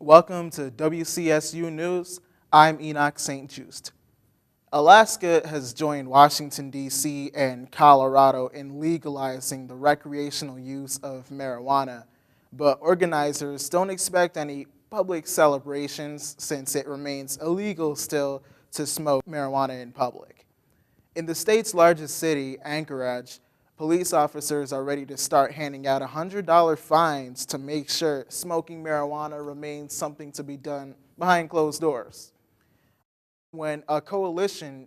Welcome to WCSU News. I'm Enoch St. Just. Alaska has joined Washington, D.C. and Colorado in legalizing the recreational use of marijuana, but organizers don't expect any public celebrations since it remains illegal still to smoke marijuana in public. In the state's largest city, Anchorage, police officers are ready to start handing out $100 fines to make sure smoking marijuana remains something to be done behind closed doors. When a coalition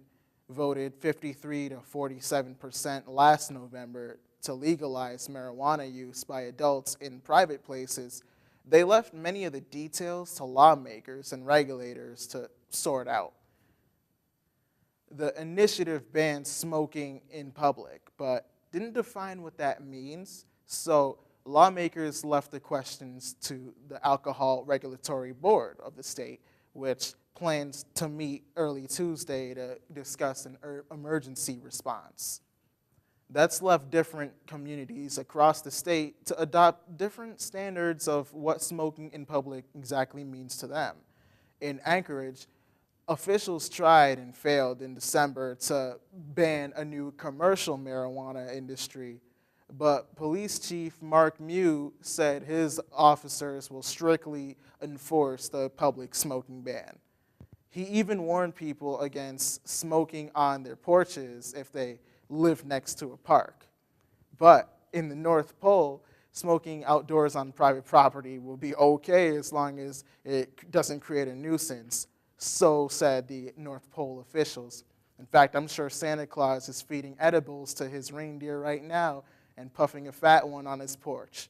voted 53 to 47% last November to legalize marijuana use by adults in private places, they left many of the details to lawmakers and regulators to sort out. The initiative bans smoking in public, but didn't define what that means, so lawmakers left the questions to the Alcohol Regulatory Board of the state, which plans to meet early Tuesday to discuss an emergency response. That's left different communities across the state to adopt different standards of what smoking in public exactly means to them. In Anchorage, officials tried and failed in December to ban a new commercial marijuana industry, but Police Chief Mark Mew said his officers will strictly enforce the public smoking ban. He even warned people against smoking on their porches if they live next to a park. But in the North Pole, smoking outdoors on private property will be okay as long as it doesn't create a nuisance. So said the North Pole officials. In fact, I'm sure Santa Claus is feeding edibles to his reindeer right now and puffing a fat one on his porch.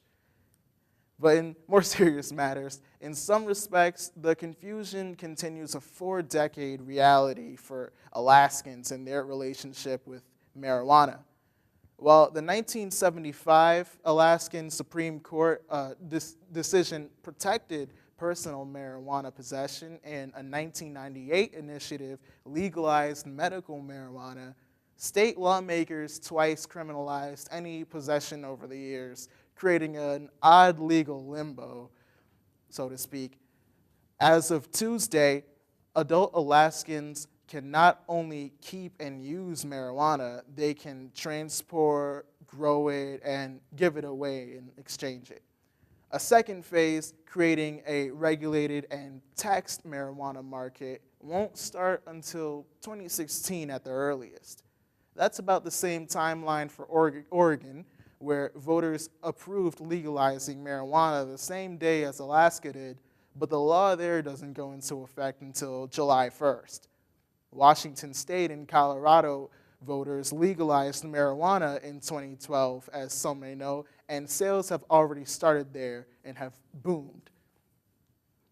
But in more serious matters, in some respects, the confusion continues a 4-decade reality for Alaskans in their relationship with marijuana. While the 1975 Alaskan Supreme Court decision protected personal marijuana possession, and a 1998 initiative legalized medical marijuana, state lawmakers twice criminalized any possession over the years, creating an odd legal limbo, so to speak. As of Tuesday, adult Alaskans can not only keep and use marijuana, they can transport, grow it, and give it away and exchange it. A second phase, creating a regulated and taxed marijuana market, won't start until 2016 at the earliest. That's about the same timeline for Oregon, where voters approved legalizing marijuana the same day as Alaska did, but the law there doesn't go into effect until July 1st. Washington State and Colorado voters legalized marijuana in 2012, as some may know, and sales have already started there and have boomed.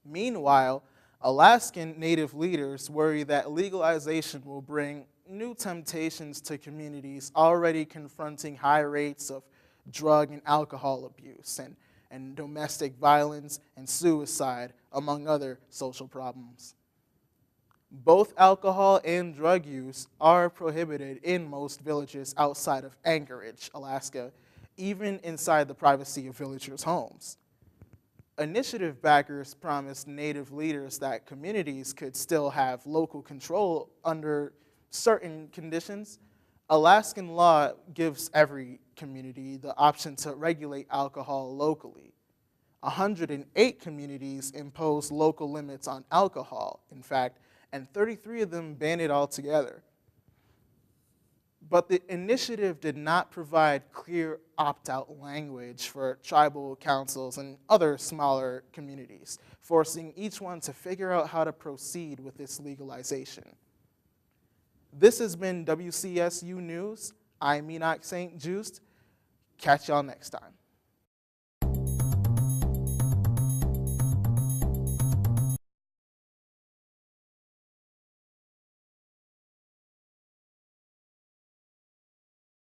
Meanwhile, Alaskan Native leaders worry that legalization will bring new temptations to communities already confronting high rates of drug and alcohol abuse and domestic violence and suicide, among other social problems. Both alcohol and drug use are prohibited in most villages outside of Anchorage, Alaska, even inside the privacy of villagers' homes. Initiative backers promised Native leaders that communities could still have local control under certain conditions. Alaskan law gives every community the option to regulate alcohol locally. 108 communities impose local limits on alcohol, in fact, and 33 of them ban it altogether. But the initiative did not provide clear opt-out language for tribal councils and other smaller communities, forcing each one to figure out how to proceed with this legalization. This has been WCSU News. I'm Enoch St. Just. Catch y'all next time.